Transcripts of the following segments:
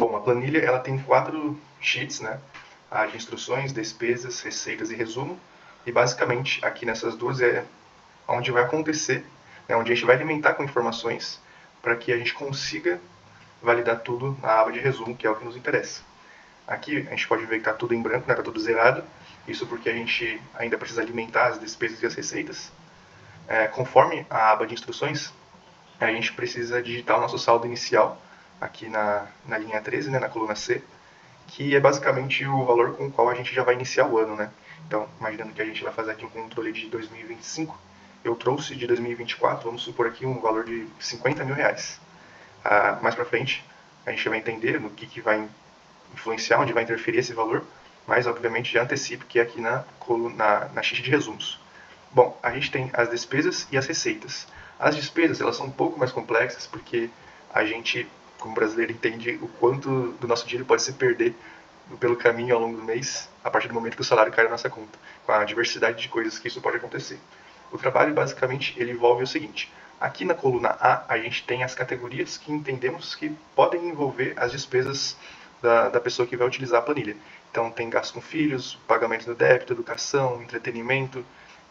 Bom, a planilha ela tem 4 sheets, né? A de instruções, despesas, receitas e resumo. E basicamente aqui nessas duas é onde vai acontecer, né? Onde a gente vai alimentar com informações para que a gente consiga validar tudo na aba de resumo, que é o que nos interessa. Aqui a gente pode ver que está tudo em branco, está tudo zerado. Isso porque a gente ainda precisa alimentar as despesas e as receitas. Conforme a aba de instruções, a gente precisa digitar o nosso saldo inicial aqui na linha 13, né, na coluna C, que é basicamente o valor com o qual a gente já vai iniciar o ano, né? Então, imaginando que a gente vai fazer aqui um controle de 2025, eu trouxe de 2024, vamos supor aqui um valor de 50 mil reais. Mais para frente, a gente vai entender no que vai influenciar, onde vai interferir esse valor, mas obviamente já antecipo que é aqui na sheet de resumos. Bom, a gente tem as despesas e as receitas. As despesas elas são um pouco mais complexas porque a gente, como brasileiro, entende o quanto do nosso dinheiro pode se perder pelo caminho ao longo do mês, a partir do momento que o salário cai na nossa conta, com a diversidade de coisas que isso pode acontecer. O trabalho, basicamente, ele envolve o seguinte. Aqui na coluna A, a gente tem as categorias que entendemos que podem envolver as despesas da pessoa que vai utilizar a planilha. Então, tem gastos com filhos, pagamentos do débito, educação, entretenimento,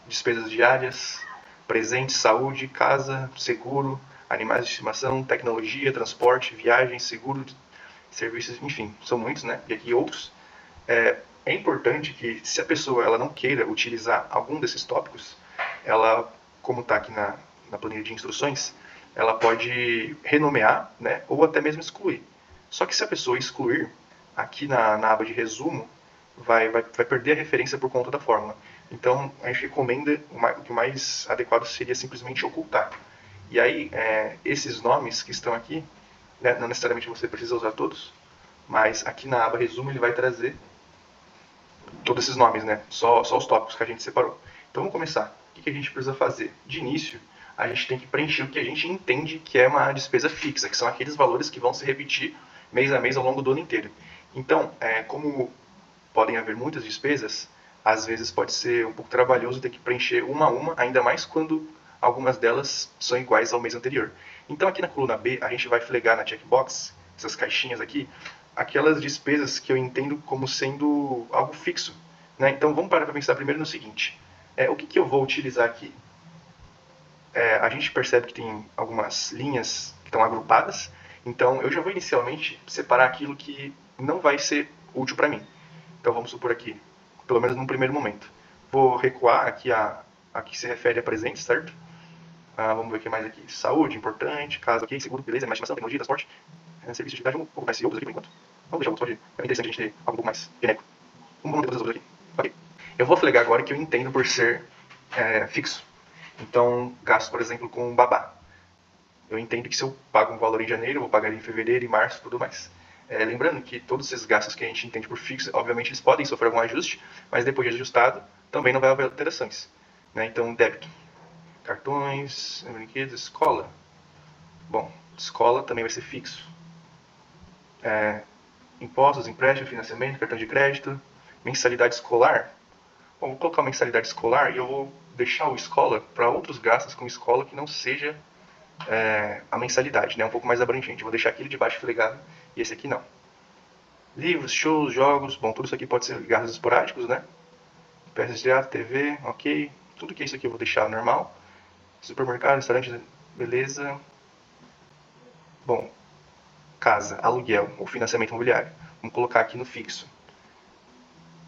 despesas diárias, presente, saúde, casa, seguro, animais de estimação, tecnologia, transporte, viagens, seguro, serviços, enfim, são muitos, né? E aqui outros. É importante que, se a pessoa ela não queira utilizar algum desses tópicos, ela, como está aqui na planilha de instruções, ela pode renomear, né, ou até mesmo excluir. Só que se a pessoa excluir, aqui na aba de resumo, vai perder a referência por conta da fórmula. Então, a gente recomenda, o que o mais adequado seria simplesmente ocultar. E aí, esses nomes que estão aqui, né, não necessariamente você precisa usar todos, mas aqui na aba resumo ele vai trazer todos esses nomes, né? Só os tópicos que a gente separou. Então vamos começar. O que a gente precisa fazer? De início, a gente tem que preencher o que a gente entende que é uma despesa fixa, que são aqueles valores que vão se repetir mês a mês ao longo do ano inteiro. Então, como podem haver muitas despesas, às vezes pode ser um pouco trabalhoso ter que preencher uma a uma, ainda mais quando algumas delas são iguais ao mês anterior. Então aqui na coluna B, a gente vai flegar na checkbox, essas caixinhas aqui, aquelas despesas que eu entendo como sendo algo fixo. Né? Então vamos parar para pensar primeiro no seguinte, o que eu vou utilizar aqui? A gente percebe que tem algumas linhas que estão agrupadas, então eu já vou inicialmente separar aquilo que não vai ser útil para mim. Então vamos supor aqui, pelo menos num primeiro momento. Vou recuar aqui a que se refere a presente, certo? Vamos ver o que mais aqui. Saúde, importante, casa, ok, seguro, beleza, mais estimação, tecnologia, transporte, serviço de atividade, vamos colocar esses outros aqui por enquanto. Vamos deixar outros, pode. É interessante a gente ter algo um pouco mais genérico. Vamos ter todas as outras aqui. Ok. Eu vou flegar agora que eu entendo por ser fixo. Então, gasto, por exemplo, com babá. Eu entendo que se eu pago um valor em janeiro, eu vou pagar em fevereiro, em março e tudo mais. Lembrando que todos esses gastos que a gente entende por fixo, obviamente eles podem sofrer algum ajuste, mas depois de ajustado, também não vai haver alterações. Né? Então, débito. Cartões, brinquedos, escola. Bom, escola também vai ser fixo. Impostos, empréstimo, financiamento, cartão de crédito, mensalidade escolar. Bom, vou colocar uma mensalidade escolar e eu vou deixar o escola para outros gastos com escola que não seja a mensalidade, né? Um pouco mais abrangente. Vou deixar aquele de baixo flegado e esse aqui não. Livros, shows, jogos, bom, tudo isso aqui pode ser gastos esporádicos, né? Peças de teatro, TV, ok. Tudo que é isso aqui eu vou deixar normal. Supermercado, restaurante, beleza. Bom, casa, aluguel ou financiamento imobiliário. Vamos colocar aqui no fixo.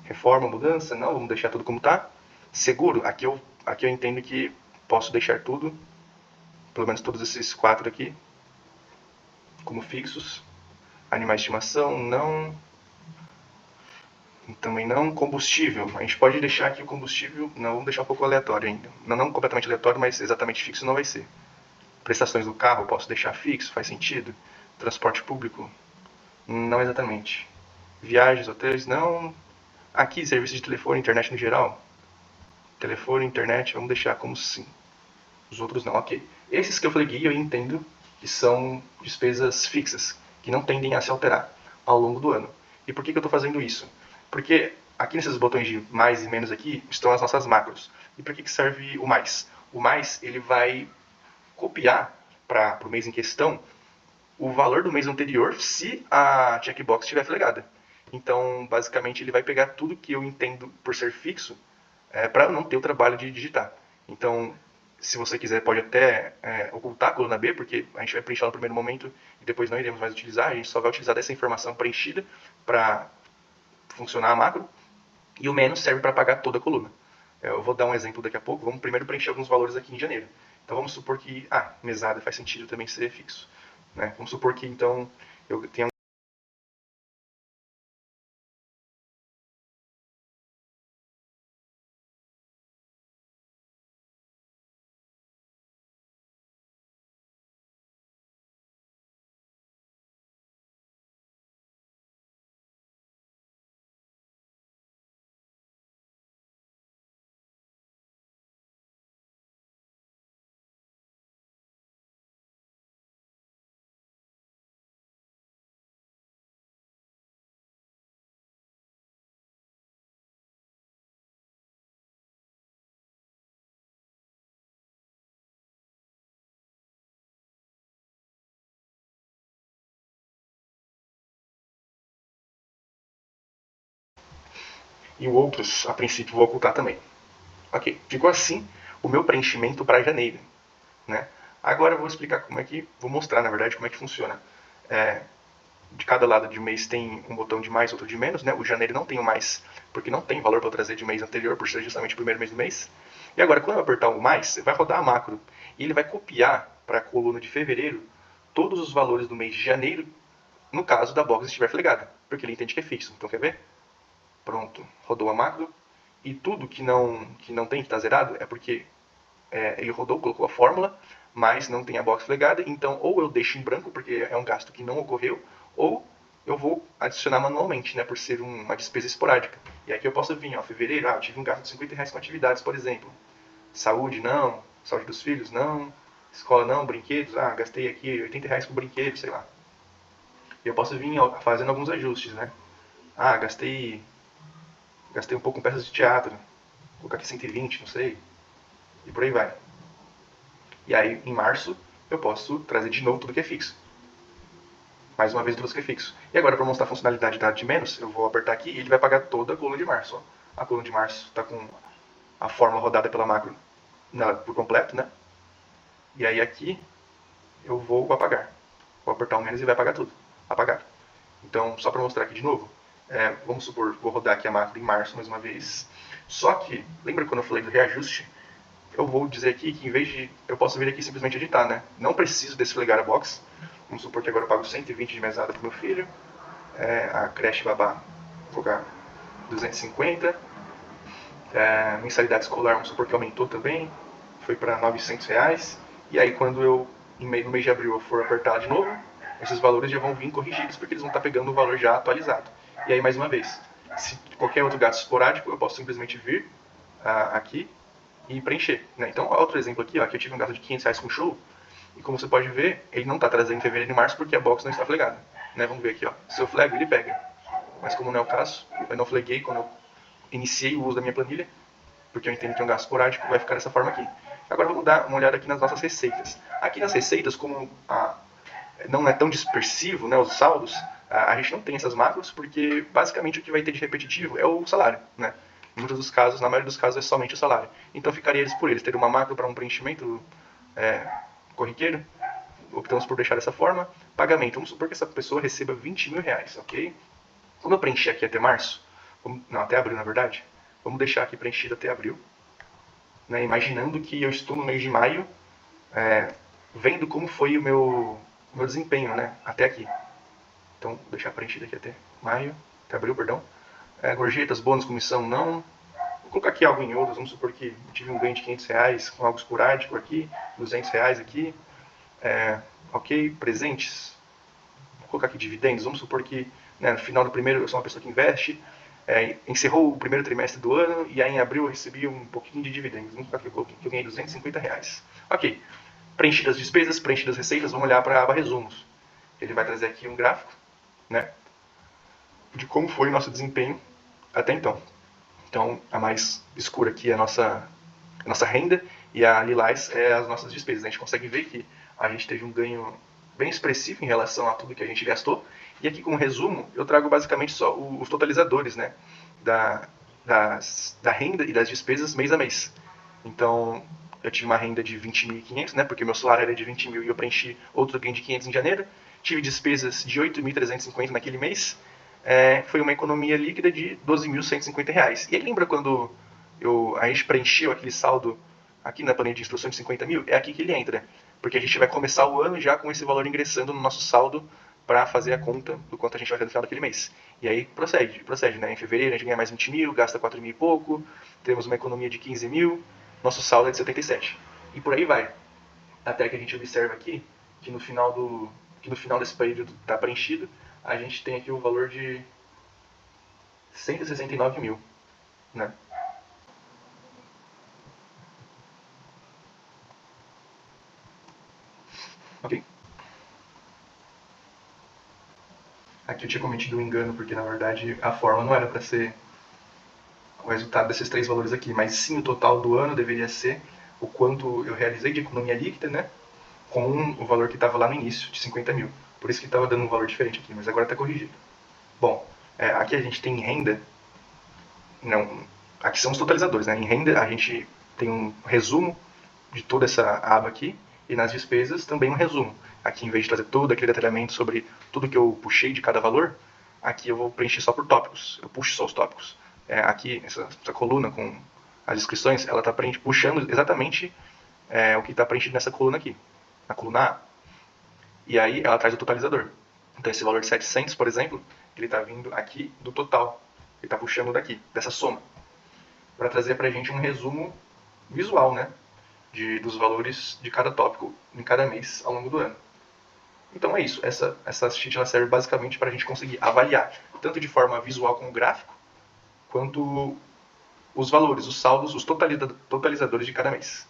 Reforma, mudança, não, vamos deixar tudo como está. Seguro, aqui eu entendo que posso deixar tudo, pelo menos todos esses 4 aqui, como fixos. Animais de estimação, não. Também não. Combustível, a gente pode deixar aqui o combustível, não, vamos deixar um pouco aleatório ainda. Não completamente aleatório, mas exatamente fixo não vai ser. Prestações do carro, posso deixar fixo, faz sentido. Transporte público, não exatamente. Viagens, hotéis, não. Aqui, serviço de telefone, internet no geral. Telefone, internet, vamos deixar como sim. Os outros não, ok. Esses que eu fleguei eu entendo que são despesas fixas, que não tendem a se alterar ao longo do ano. E por que eu estou fazendo isso? Porque aqui nesses botões de mais e menos aqui estão as nossas macros. E para que serve o mais? O mais ele vai copiar para o mês em questão o valor do mês anterior se a checkbox estiver flegada. Então, basicamente, ele vai pegar tudo que eu entendo por ser fixo para não ter o trabalho de digitar. Então, se você quiser, pode até ocultar a coluna B, porque a gente vai preencher ela no primeiro momento e depois não iremos mais utilizar. A gente só vai utilizar dessa informação preenchida para funcionar a macro. E o menos serve para apagar toda a coluna. Eu vou dar um exemplo daqui a pouco. Vamos primeiro preencher alguns valores aqui em janeiro. Então vamos supor que mesada faz sentido também ser fixo. Né? Vamos supor que então eu tenha e o outros, a princípio, vou ocultar também. Ok, ficou assim o meu preenchimento para janeiro. Né? Agora eu vou explicar vou mostrar na verdade como é que funciona. De cada lado de mês tem um botão de mais, outro de menos, né? O janeiro não tem o mais, porque não tem valor para trazer de mês anterior, por ser justamente o primeiro mês do mês. E agora, quando eu apertar o mais, vai rodar a macro, e ele vai copiar para a coluna de fevereiro todos os valores do mês de janeiro, no caso da box estiver flegada, porque ele entende que é fixo. Então, quer ver? Pronto, rodou a macro, e tudo que não tem, que está zerado, é porque ele rodou, colocou a fórmula, mas não tem a box flegada, então ou eu deixo em branco, porque é um gasto que não ocorreu, ou eu vou adicionar manualmente, né, por ser uma despesa esporádica. E aqui eu posso vir, fevereiro, eu tive um gasto de R$ 50 com atividades, por exemplo. Saúde não, saúde dos filhos não, escola não, brinquedos, gastei aqui R$ 80 com brinquedos, sei lá. E eu posso vir fazendo alguns ajustes, né. Gastei um pouco com peças de teatro, vou colocar aqui 120, não sei, e por aí vai. E aí, em março, eu posso trazer de novo tudo que é fixo. Mais uma vez tudo que é fixo. E agora, para mostrar a funcionalidade da de menos, eu vou apertar aqui e ele vai pagar toda a coluna de março. Ó. A coluna de março está com a fórmula rodada pela macro por completo, né? E aí aqui eu vou apagar. Vou apertar o menos e vai apagar tudo. Apagar. Então, só para mostrar aqui de novo, vamos supor, vou rodar aqui a macro em março mais uma vez. Só que, lembra quando eu falei do reajuste? Eu vou dizer aqui que em vez de... Eu posso vir aqui e simplesmente editar, né? Não preciso desflegar a box. Vamos supor que agora eu pago 120 de mesada pro meu filho. A creche babá, vou colocar 250. Mensalidade escolar, vamos supor que aumentou também. Foi para R$ 900. E aí quando eu, no mês de abril, eu for apertar de novo, esses valores já vão vir corrigidos, porque eles vão estar pegando o valor já atualizado. E aí, mais uma vez, se qualquer outro gasto esporádico, eu posso simplesmente vir aqui e preencher. Né? Então, outro exemplo aqui, aqui eu tive um gasto de R$ 500 com show, e como você pode ver, ele não está trazendo em fevereiro e março porque a box não está flegada. Né? Vamos ver aqui, se eu flego, ele pega. Mas como não é o caso, eu não fleguei quando eu iniciei o uso da minha planilha, porque eu entendo que é um gasto esporádico, vai ficar dessa forma aqui. Agora vamos dar uma olhada aqui nas nossas receitas. Aqui nas receitas, como não é tão dispersivo, né, os saldos, a gente não tem essas macros, porque basicamente o que vai ter de repetitivo é o salário. Né? Em muitos dos casos, na maioria dos casos, é somente o salário. Então ficaria eles por eles. Ter uma macro para um preenchimento corriqueiro, optamos por deixar dessa forma. Pagamento, vamos supor que essa pessoa receba R$ 20.000, ok? Como eu preenchi aqui até março, até abril na verdade, vamos deixar aqui preenchido até abril, né, imaginando que eu estou no mês de maio, vendo como foi o meu desempenho, né, até aqui. Então, vou deixar preenchido aqui até maio, até abril, perdão. Gorjetas, bônus, comissão, não. Vou colocar aqui algo em outros, vamos supor que eu tive um ganho de R$ 500 com algo esporádico aqui, R$ 200 aqui. Ok, presentes. Vou colocar aqui dividendos, vamos supor que no final do primeiro eu sou uma pessoa que investe, encerrou o primeiro trimestre do ano e aí em abril eu recebi um pouquinho de dividendos. Vamos colocar aqui que eu ganhei R$ 250. Ok, preenchidas as despesas, preenchidas as receitas, vamos olhar para a aba resumos. Ele vai trazer aqui um gráfico, né, de como foi o nosso desempenho até então. Então, a mais escura aqui é a nossa renda e a lilás é as nossas despesas. A gente consegue ver que a gente teve um ganho bem expressivo em relação a tudo que a gente gastou. E aqui com o resumo, eu trago basicamente só os totalizadores, né, da renda e das despesas mês a mês. Então, eu tive uma renda de 20.500, né, porque meu salário era de 20 mil e eu preenchi outro ganho de 500 em janeiro. Tive despesas de 8.350 naquele mês. Foi uma economia líquida de 12.150 reais. E aí lembra quando a gente preencheu aquele saldo aqui na planilha de instrução de 50 mil? É aqui que ele entra. Porque a gente vai começar o ano já com esse valor ingressando no nosso saldo para fazer a conta do quanto a gente vai ter no final daquele mês. E aí procede, né? Em fevereiro a gente ganha mais 20 mil, gasta 4 mil e pouco, temos uma economia de 15 mil, nosso saldo é de 77. E por aí vai. Até que a gente observa aqui que no final desse período está preenchido, a gente tem aqui o valor de 169 mil, né? Ok? Aqui eu tinha cometido um engano, porque na verdade a forma não era para ser o resultado desses três valores aqui, mas sim o total do ano deveria ser o quanto eu realizei de economia líquida, né? Com o valor que estava lá no início, de 50 mil. Por isso que estava dando um valor diferente aqui, mas agora está corrigido. Bom, aqui a gente tem renda, não, aqui são os totalizadores, né? Em renda a gente tem um resumo de toda essa aba aqui, e nas despesas também um resumo. Aqui, em vez de trazer todo aquele detalhamento sobre tudo que eu puxei de cada valor, aqui eu vou preencher só por tópicos, eu puxo só os tópicos. Aqui, essa coluna com as inscrições, ela está puxando exatamente o que está preenchido nessa coluna aqui, na coluna A. E aí ela traz o totalizador. Então esse valor de 700, por exemplo, ele está vindo aqui do total. Ele está puxando daqui, dessa soma. Para trazer para a gente um resumo visual, né? Dos valores de cada tópico em cada mês ao longo do ano. Então é isso. Essa sheet ela serve basicamente para a gente conseguir avaliar, tanto de forma visual com o gráfico, quanto os valores, os saldos, os totalizadores de cada mês.